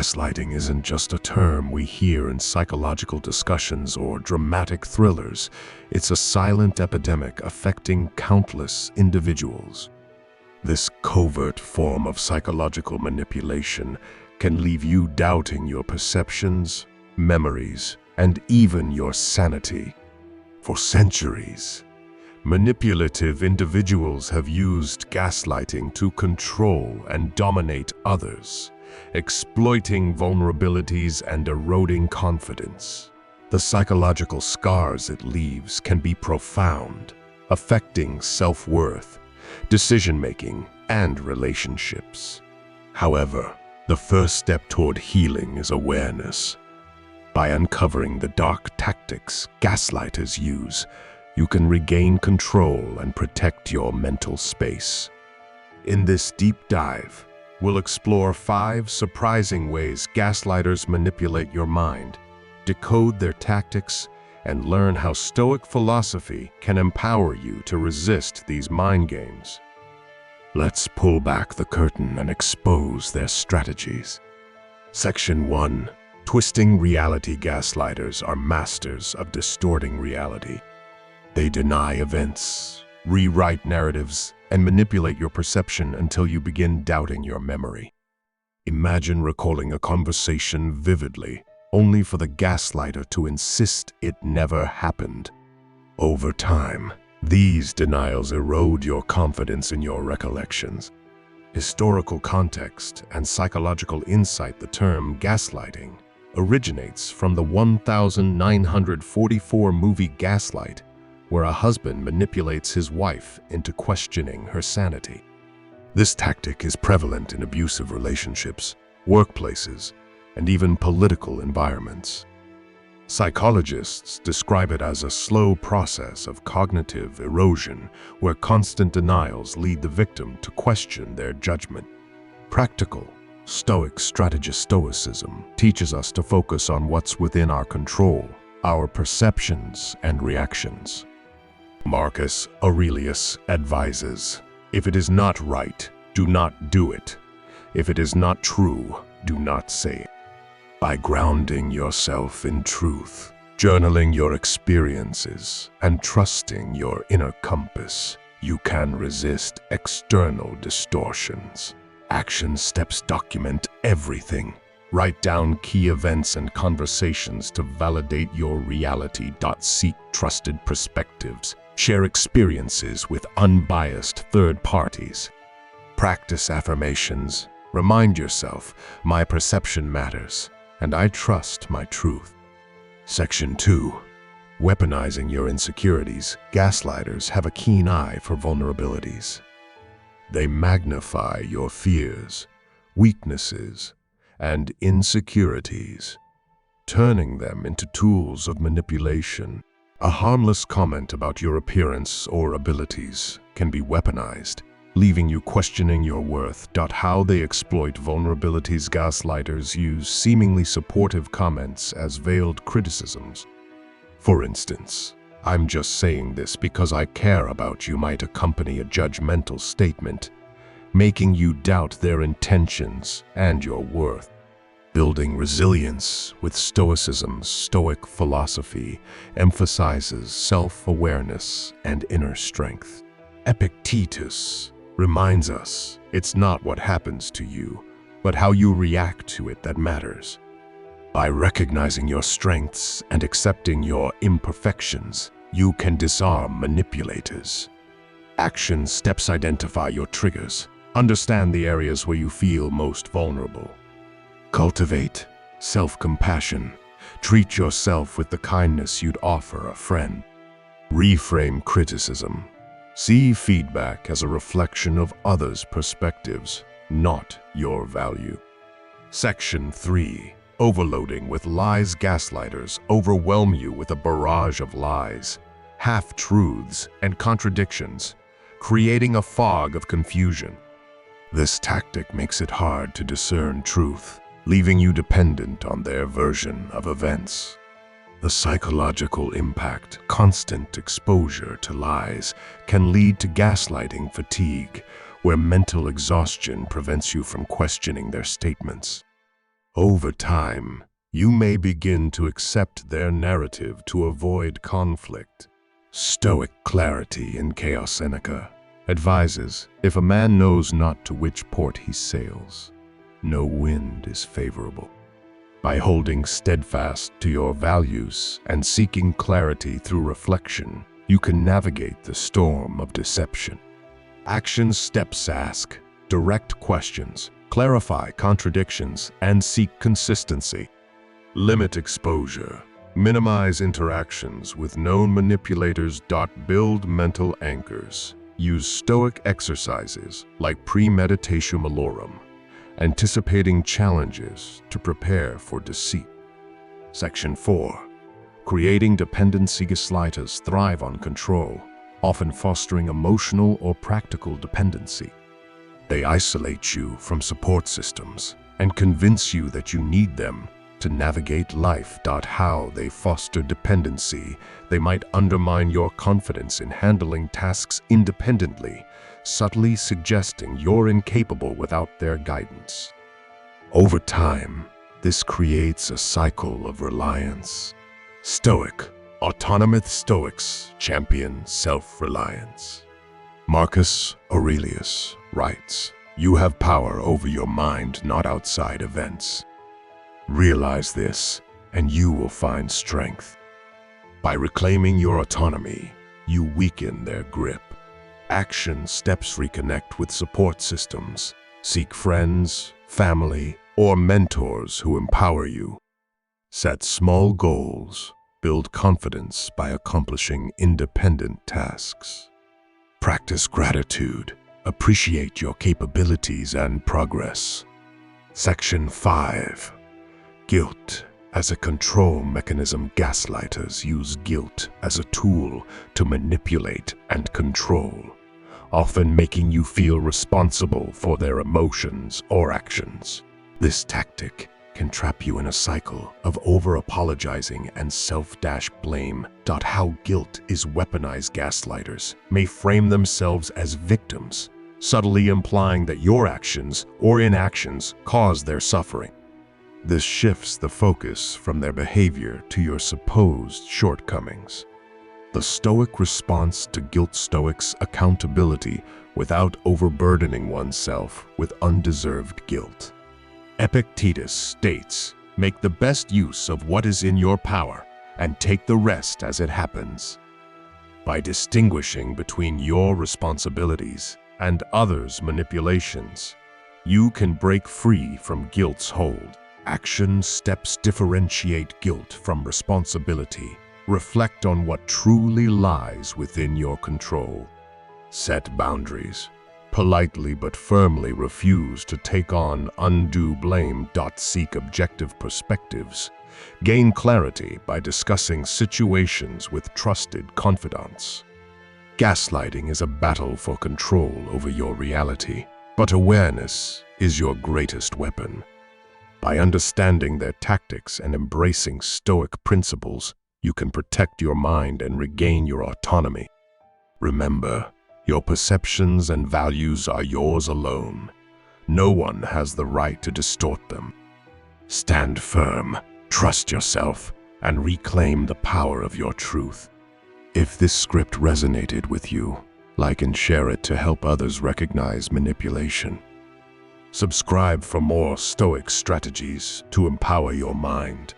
Gaslighting isn't just a term we hear in psychological discussions or dramatic thrillers. It's a silent epidemic affecting countless individuals. This covert form of psychological manipulation can leave you doubting your perceptions, memories, and even your sanity. For centuries, manipulative individuals have used gaslighting to control and dominate others, exploiting vulnerabilities and eroding confidence. The psychological scars it leaves can be profound, affecting self-worth, decision-making, and relationships. However, the first step toward healing is awareness. By uncovering the dark tactics gaslighters use, you can regain control and protect your mental space. In this deep dive, we'll explore 5 surprising ways gaslighters manipulate your mind, decode their tactics, and learn how Stoic philosophy can empower you to resist these mind games. Let's pull back the curtain and expose their strategies. Section 1. Twisting reality. Gaslighters are masters of distorting reality. They deny events, rewrite narratives, and manipulate your perception until you begin doubting your memory. Imagine recalling a conversation vividly, only for the gaslighter to insist it never happened. Over time, these denials erode your confidence in your recollections. Historical context and psychological insight. The term gaslighting originates from the 1944 movie Gaslight, where a husband manipulates his wife into questioning her sanity. This tactic is prevalent in abusive relationships, workplaces, and even political environments. Psychologists describe it as a slow process of cognitive erosion where constant denials lead the victim to question their judgment. Practical, Stoic strategy. Stoicism teaches us to focus on what's within our control, our perceptions and reactions. Marcus Aurelius advises, "If it is not right, do not do it. If it is not true, do not say it." By grounding yourself in truth, journaling your experiences, and trusting your inner compass, you can resist external distortions. Action steps. Document everything. Write down key events and conversations to validate your reality. Seek trusted perspectives. Share experiences with unbiased third parties. Practice affirmations. Remind yourself, my perception matters, and I trust my truth. Section 2. Weaponizing your insecurities. Gaslighters have a keen eye for vulnerabilities. They magnify your fears, weaknesses, and insecurities, turning them into tools of manipulation. A harmless comment about your appearance or abilities can be weaponized, leaving you questioning your worth. How they exploit vulnerabilities. Gaslighters use seemingly supportive comments as veiled criticisms. For instance, "I'm just saying this because I care about you" might accompany a judgmental statement, making you doubt their intentions and your worth. Building resilience. With Stoicism, Stoic philosophy emphasizes self-awareness and inner strength. Epictetus reminds us it's not what happens to you, but how you react to it that matters. By recognizing your strengths and accepting your imperfections, you can disarm manipulators. Action steps. Identify your triggers. Understand the areas where you feel most vulnerable. Cultivate self-compassion. Treat yourself with the kindness you'd offer a friend. Reframe criticism. See feedback as a reflection of others' perspectives, not your value. Section 3. Overloading with lies. Gaslighters overwhelm you with a barrage of lies, half-truths, and contradictions, creating a fog of confusion. This tactic makes it hard to discern truth, leaving you dependent on their version of events. The psychological impact. Constant exposure to lies can lead to gaslighting fatigue, where mental exhaustion prevents you from questioning their statements. Over time, you may begin to accept their narrative to avoid conflict. Stoic clarity in Chaos Seneca advises, if a man knows not to which port he sails, no wind is favorable. By holding steadfast to your values and seeking clarity through reflection, you can navigate the storm of deception. Action steps ask direct questions, clarify contradictions, and seek consistency. Limit exposure. Minimize interactions with known manipulators. Build mental anchors. Use Stoic exercises like premeditatio malorum, anticipating challenges to prepare for deceit. Section 4. Creating dependency. Gaslighters thrive on control, often fostering emotional or practical dependency. They isolate you from support systems and convince you that you need them to navigate life. How they foster dependency. They might undermine your confidence in handling tasks independently, subtly suggesting you're incapable without their guidance. Over time, this creates a cycle of reliance. Stoic, autonomous Stoics champion self-reliance. Marcus Aurelius writes, "You have power over your mind, not outside events. Realize this, and you will find strength." By reclaiming your autonomy, you weaken their grip. Action steps. Reconnect with support systems. Seek friends, family, or mentors who empower you. Set small goals. Build confidence by accomplishing independent tasks. Practice gratitude. Appreciate your capabilities and progress. Section 5. Guilt as a control mechanism. Gaslighters use guilt as a tool to manipulate and control, often making you feel responsible for their emotions or actions. This tactic can trap you in a cycle of over-apologizing and self-blame. How guilt is weaponized. Gaslighters may frame themselves as victims, subtly implying that your actions or inactions cause their suffering. This shifts the focus from their behavior to your supposed shortcomings. The Stoic response to guilt. Stoics accountability without overburdening oneself with undeserved guilt. Epictetus states, "Make the best use of what is in your power and take the rest as it happens." By distinguishing between your responsibilities and others' manipulations, you can break free from guilt's hold. Action steps differentiate guilt from responsibility. Reflect on what truly lies within your control. Set boundaries. Politely but firmly refuse to take on undue blame. Seek objective perspectives. Gain clarity by discussing situations with trusted confidants. Gaslighting is a battle for control over your reality, but awareness is your greatest weapon. By understanding their tactics and embracing Stoic principles, you can protect your mind and regain your autonomy. Remember, your perceptions and values are yours alone. No one has the right to distort them. Stand firm, trust yourself, and reclaim the power of your truth. If this script resonated with you, like and share it to help others recognize manipulation. Subscribe for more Stoic strategies to empower your mind.